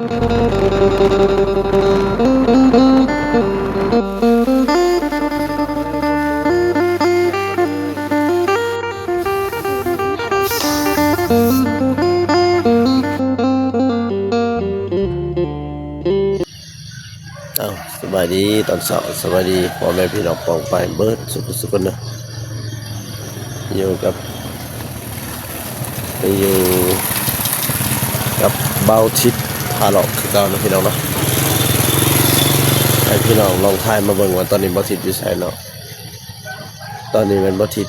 สบายดีตอนเช้าสบายดีพ่อแม่พี่น้องปองไปเบิร์ดสุขๆนะอยู่กับเบาทิศพาหลอกคือเก่านะพี่น้องเนาะให้พี่น้องลองทายมาเบิ่งว่าตอนนี้เบาทิศอยู่ไสเนาะตอนนี้เป็นเบาทิศ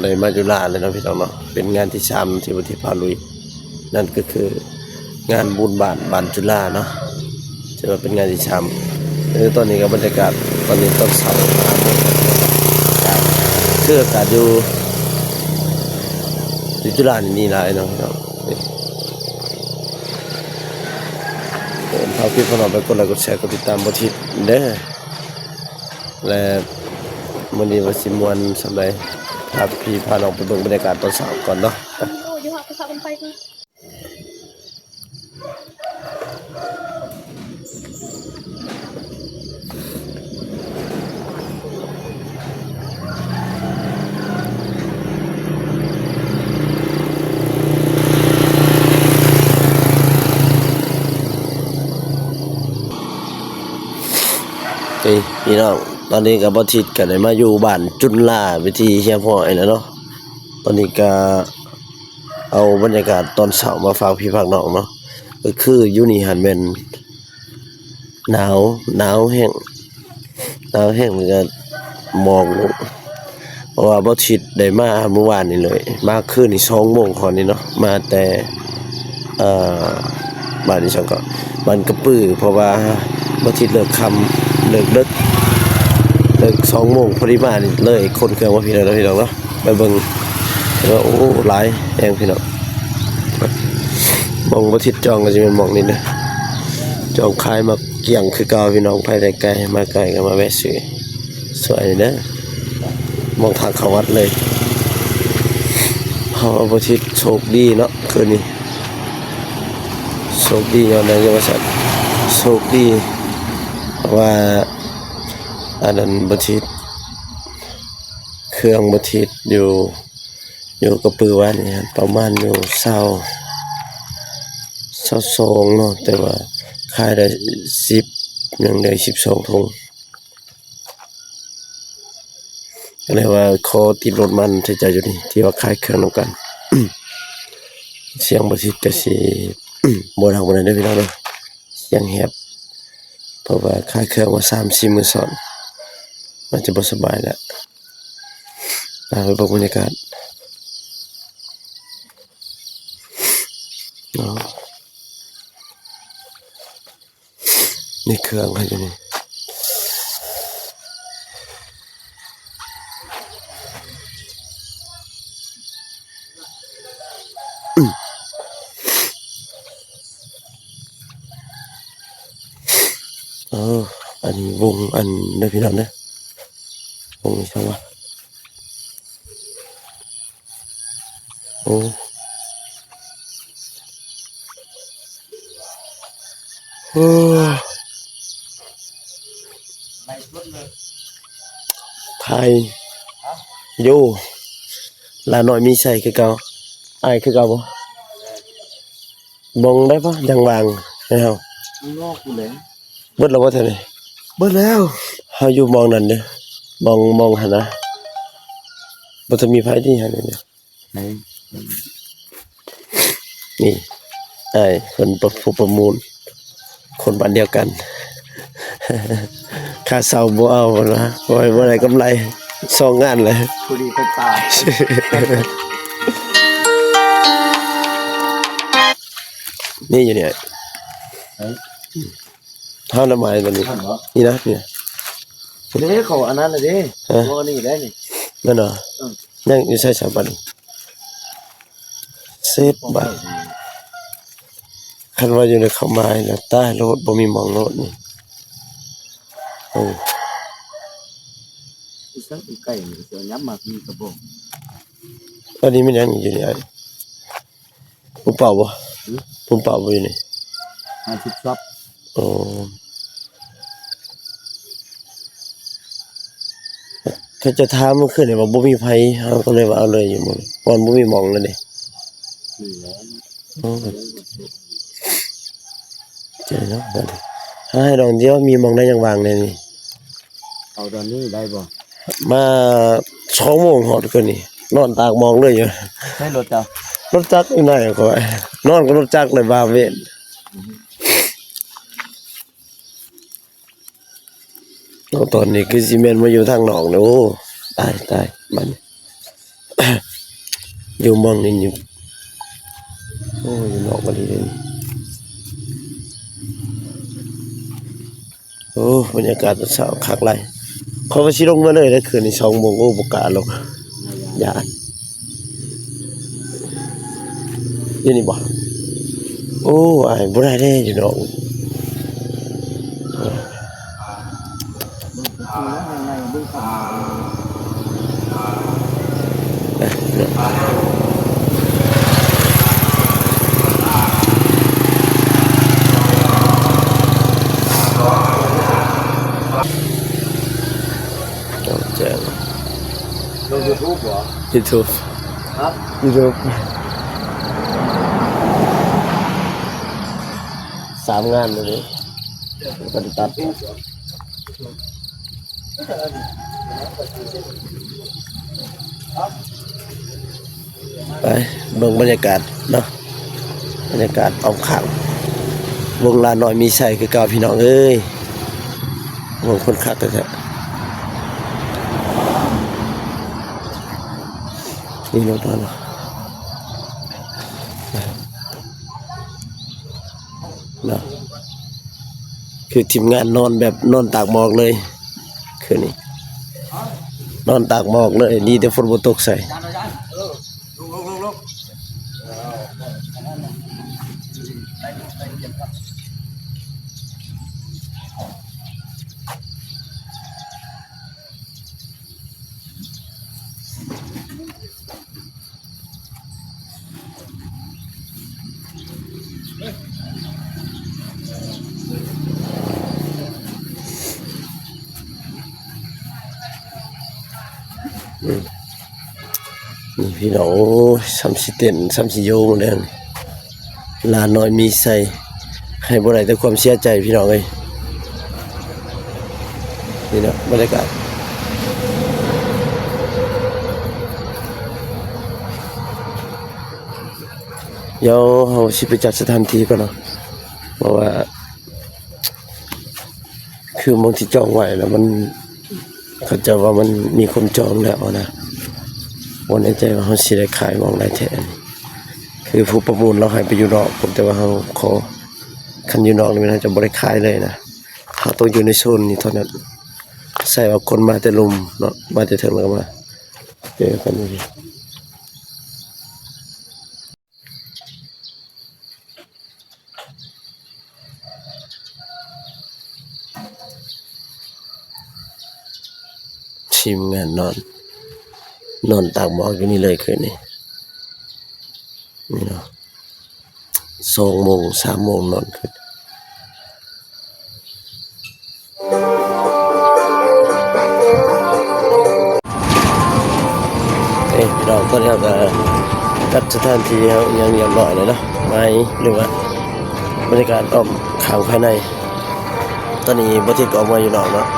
เลยมาจุฬาเลยนะพี่น้องเนาะเป็นงานที่3ที่เบาทิศพาลุยนั่นก็คืองานบุญบ้านจุฬาเนาะจะว่าเป็นงานที่3ตอนนี้กับบรรยากาศตอนนี้ต้นเสาคืออากาศอยู่จุฬานี่หลายเนาะพาพี่น้องไปกดไลค์กดแชร์กดติดตามบ่ทิศเด้อและมื้อนี้ว่าสิม่วนสำหรับพาพี่พาน้องไปเบิ่งบรรยากาศตอนเช้าก่อนเนาะอยู่หาภาษาคนไทยคือพี่น้องตอนนี้ก็บ่ทิศก็ได้มาอยู่บ้านจุฬาวิธีเฮียพ่อไอ้แล้วเนาะตอนนี้ก็เอาบรรยากาศตอนเช้ามาฝากพี่ฝากน้องเนาะก็คืออยู่นี่หั่นแม่นหนาวแห้งมันก็มองเพราะว่าบ่ทิศได้มาเมื่อวานนี้เลยมาคืนนี่2 โมงก่อนนี่เนาะมาแต่บ้านนี้ซั่นก็บ้านกระปือเพราะว่าบ่ทิศเลิกค่ำเลิกดึก2 โมงพอดีมานี่เลยคนเครื่องว่าพี่น้องเนาะไปเบิ่งแล้วโอ้หลายแฮงพี่น้องมองบ่ทิศจองก็สิเป็นหม่องนี้นะจองขายมาเกี่ยงคือเก่าพี่น้องไปได้ไกลมาไกลก็มาแวะซื้อสวยเด้อมองทางเข้าวัดเลยเพราะว่าบ่ทิศโชคดีเนาะคืนนี้โชคดีย้อนได้ว่าซั่นโชคดีเพราะว่าอันนั้นบ่ทิศเครื่องบ่ทิศอยู่กับปือว่านี่ประมาณอยู่22เนาะแต่ว่าขายได้10ยังได้12 ถุงก็เลยว่าขอติดรถมันที่จะอยู่นี่ที่ว่าขายเครื่องนำกัน เสียงบ่ทิศก็สิบ่ดังปานใดเด้อพี่น้องเนาะเสียงแหบเพราะว่าขายเครื่องมา3-4 มื้อซ้อนมันจะบ่สบายแล้วไปเบิ่งบรรยากาศเนาะนี่เครื่องให้อยู่นี่อันนี้วงอันเด้อพี่น้องเด้อวงนี้ช่างว่าโอ้ไทยอยู่ลาหน่อยมีใส่คือเก่าอ้ายคือเก่าบ่มองได้ปะยังวางให้เฮางอกอยู่เลยเบิดแล้วบ่เท่านี้เบิดแล้วเฮาอยู่มองนั่นเด้อมองหั่นนะบ่จะมีไผที่หั่นนี่นี่อ้ายเพิ่นประมูลคนบ้านเดียวกันค่าเช่าบ่เอานะบ่ได้กำไร2 งานเลยผู้ดีเป็นตายนี่อยู่เนี่ยเท่าน้ำไม้ตัวนี้นี่นะเนี่ยเด้เขาอันนั้นน่ะเด้บ่นี่ได้นี่นั่นเหรอยังอยู่ใช้3 บาท10 บาทคันว่าอยู่ในเข้าไม้แล้วใต้รถบ่มีหม่องรถนี่โอ้อีสักอีไก่นี่เสียย้ำมากมีกระบอกอันนี้มันยังอยู่นี่ไอ้ผมเป่าบ่อยู่นี่ 50ซับ โอ้เขาจะถามเมื่อคืนนี่ว่าบ่มีไผเฮาก็เลยว่าเอาเลยอยู่หมื้อก่อนบ่มีหม้องเลยเด้ นี่แหละ โอ้เจ๋งเนาะบัดนี้ถ้าให้ดอกเดียวมีหม้องได้ยังวางเลยนี่ เอาตอนนี้ได้บ่ มา2โมงฮอดคืนนี่นอนตากหมองเลยอยู่ ใช้รถจ้ะ รถจักรอยู่ไหนก็ว่านอนกับรถจักรเลยบาเวนเอาตอนนี้คือซีเมนต์มาอยู่ทางนอกนะโอ้ตายมัน อยู่หมองนี่อยู่โอ้อยู่นอกบ่ดีเลยนี่โอ้บรรยากาศตอนเช้าคักหลายเขาว่าสิลงมาเลยได้คืนนี้2โมงโอ้บ่กล้าลงย้านอยู่นี่บ่โอ้อ้ายบ่ได้เด้อยู่นอก แจ้ง ลง YouTube เหรอ YouTube ครับ YouTube 3งานเลยก็ได้ตัดไปเบิ่งบรรยากาศเนาะบรรยากาศอ้อมข้างวงลานน้อยมีใส่คือเก่าพี่น้องเอ้ยวงคนคักแท้ๆนี่รถเนาะเนาะคือทีมงานนอนแบบนอนตากหมอกเลยคืนนี้นอนตากหมอกเลยดีแต่ฝนบ่ตกใส่นี่พี่น้องโอ้ยซ้ำสิเต้นซ้ำสิโยงเลยลานน้อยมีใส่ให้บ่ได้แต่ความเสียใจพี่น้องเอ้ยนี่เนาะบรรยากาศเดี๋ยวเฮาสิไปจัดสถานที่ก่อนเนาะเพราะว่าคือมองที่จองไว้แล้วมันเขาจะว่ามันมีคนจองแล้วนะวันในใจว่าเขาสิได้ขายมองได้แทนคือผู้ประมูลเราให้ไปอยู่นอกผมแต่ว่าเขาขอคันอยู่นอกนี่มันจะบริขายเลยนะเขาต้องอยู่ในโซนนี้เท่านั้นใส่ว่าคนมาแต่ลุมเนาะมาแต่ถึงแล้วก็มาเจอกันนี่ทีมงานนอนตากหมอกอยู่นี่เลยคืนนี้นี่เนาะ2 โมง 3 โมงนอนคืนพี่น้องตอนนี้เราก็จัดสถานที่เขายังเรียบร้อยเลยเนาะไม้หรือว่าบรรยากาศอ้อมข้างภายในตอนนี้บัทิตออกมาอยู่นอกเนาะ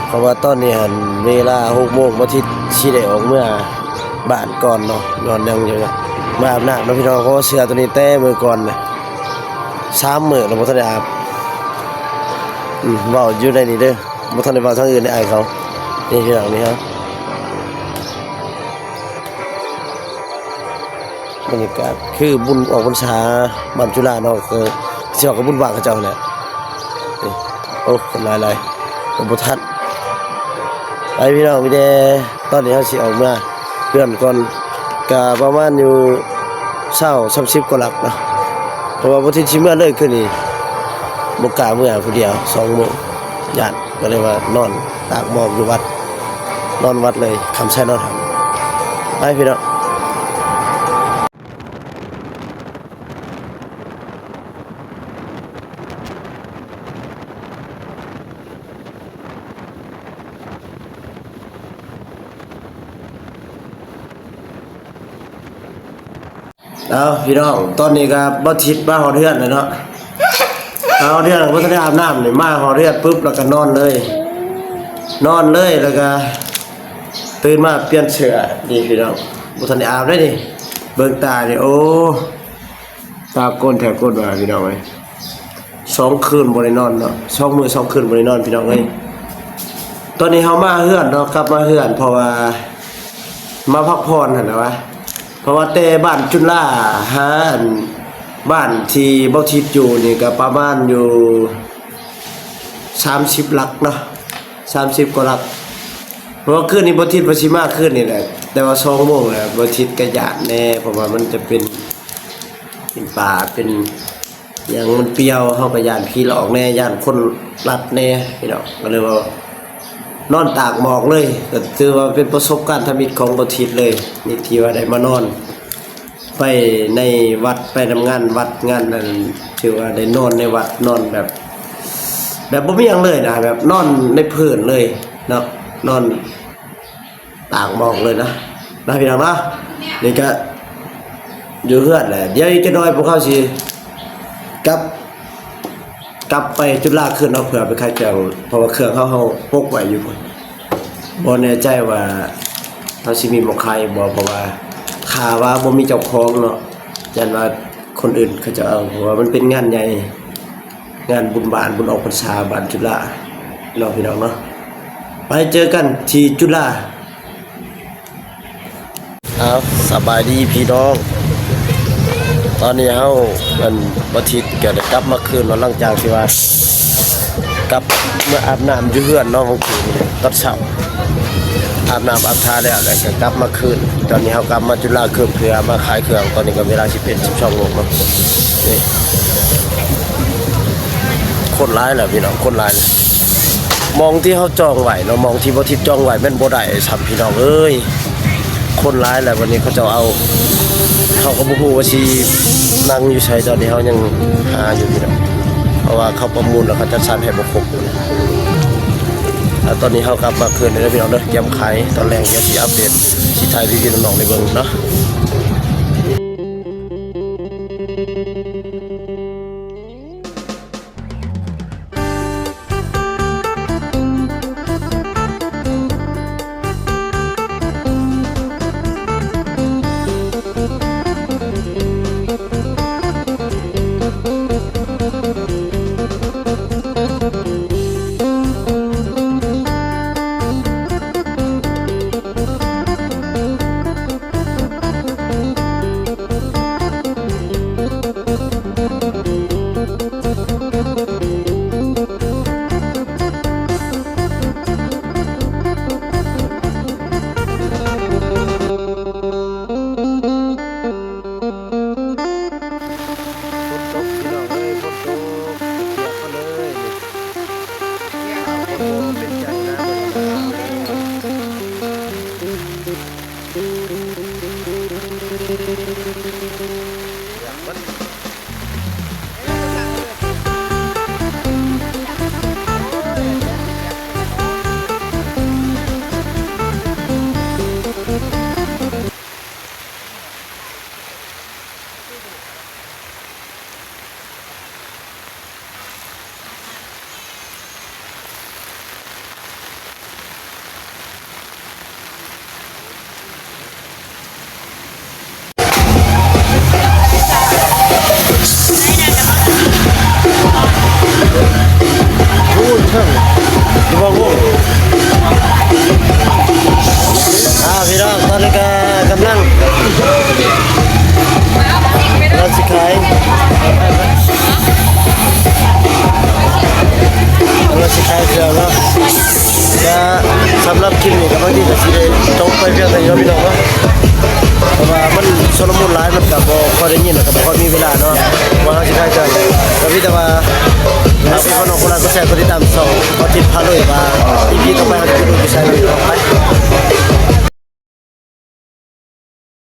เพราะว่าตอนนี้หันเวลา6 โมงบัทิตสิได้ออกเมื่อบ้านก่อนเนาะนอนยังอยู่มาอาบน้ำเนาะพี่น้องเพราะว่าเสื้อตัวนี้แต่มื้อก่อนน่ะ3 มื้อแล้วบ่ทันได้อาบเว้าอยู่ในนี้เด้อบ่ทันได้เว้าทางอื่นได้อายเขานี่พี่น้องนี่ครับบรรยากาศคือบุญออกพรรษาบ้านจุฬาเนาะคือสิออกกับบุญบางเขาเจ้าแหละนี่โอ้คนหลายๆบ่ทันไปพี่น้องมีแต่ตอนนี้เฮาสิออกมาเพื่อนก่อนก็ประมาณอยู่20-30กว่าหลักเนาะเพราะว่าบ่ทิสิเมื่อเลยคืนนี้บ่กล้าเมื่อผู้เดียว2 โมงญาติก็เลยว่านอนตากหมอกอยู่วัดนอนวัดเลยคำใช้นอนหันไปพี่น้อง เอาพี่น้องตอนนี้ก็บ่ทิศมาหอเทือนเลยเนาะเอาเทือนบ่ทันได้อาบน้ำนี่มาหอเทือนปุ๊บแล้วก็นอนเลยแล้วก็ตื่นมาเปลี่ยนเสื้อนี่พี่น้องบ่ทันได้อาบเลยนี่เบิ่งตานี่โอ้ตาก้นแถวก้นว่าพี่น้องเอ้ย2 คืนบ่ได้นอนเนาะ2 มื้อ2 คืนบ่ได้นอนพี่น้องเอ้ยตอนนี้เฮามาเฮือนเนาะกลับมาเฮือนเพราะว่ามาพักผ่อนหั่นน่ะวะเพราะว่าแต่บ้านจุฬาหาอันบ้านที่บ่ทิศอยู่นี่ก็ประมาณอยู่30หลักเนาะ30กว่าหลักเพราะว่าคืนนี้บ่ทิศบ่สิมาคืนนี่แหละแต่ว่า2 โมงแล้วบ่ทิศก็ย้านแน่เพราะว่ามันจะเป็นป่าเป็นหยังมันเปรี้ยวเฮาก็ย้านผีหลอกแน่ย้านคนลัดแน่พี่น้องก็เลยว่านอนตากหมอกเลยก็ถือว่าเป็นประสบการณ์ทมิตของบ่ทิศเลยนี่ที่ว่าได้มานอนไปในวัดไปทำงานวัดงานนั้นถือว่าได้นอนในวัดนอนแบบบ่มีหยังเลยนะแบบนอนในพื้นเลยเนาะนอนตากหมอกเลยนะพี่น้องเนาะนี่ก็อยู่เฮือนแหละเดี๋ยวอีกจะน้อยพวกเขาสิกลับไปจุฬาคืนเอาเผื่อไปขายเครื่องเพราะว่าเครื่องเขาพกไว้อยู่พุ่นบ่แน่ใจว่าเขาสิมีหม้องขายบ่เพราะว่าข่าวว่าบ่มีเจ้าของเนาะยันว่าคนอื่นเขาจะเอาเพราะว่ามันเป็นงานใหญ่งานบุญบ้านบุญออกพรรษาบ้านจุฬาเนาะพี่น้องเนาะไปเจอกันที่จุฬาสบายดีพี่น้องตอนนี้เฮามันบ่ทิศก็ได้กลับมาคืนหลังจากที่ว่ากลับเมื่ออาบน้ำอยู่เฮือนเนาะเมื่อคืนนี่ตอนเช้าอาบน้ำอาบท่าแล้วก็กลับมาคืนตอนนี้เฮากลับมาจุฬาเครื่องเพื่อมาขายเครื่องตอนนี้ก็เวลา12 โมงเนาะนี่คนหลายแล้วพี่น้องคนหลายแล้วมองที่เฮาจองไว้เนาะมองที่บ่ทิศจองไว้แม่นบ่ได้ซ้ำพี่น้องเอ้ยคนหลายแล้ววันนี้เขาจะเอาเขาก็บ่ฮู้ว่าสินั่งอยู่ไสตอนนี้เฮายังหาอยู่พี่น้องเพราะว่าเขาประมูลแล้วเขาจะสร้างให้บ่ครบตอนนี้เฮากลับมาคืนนี้แล้วพี่น้องเด้อยำขายตอนแรกเดี๋ยวสิอัปเดตสิถ่ายพี่ๆน้องๆในเบิ่งเนาะพี่น้องตอนนี้ก็กำลังเราสิขายเราสิขายเครื่องเนาะจะสำหรับคลิปนี้ก็บางทีก็สิได้จบไปเพียงเท่านี้พี่น้องเนาะเพราะว่ามันสนมุนหลายมันก็บ่ค่อยได้ยินแล้วก็บ่ค่อยมีเวลาเนาะว่าเราสิขายเครื่องก็มีแต่ว่าถ้าพี่น้องคนละก็แชร์กดติดตามช่องก็ติดพาเลยว่าอีพีต่อไปเราจะไปดูที่ไสไป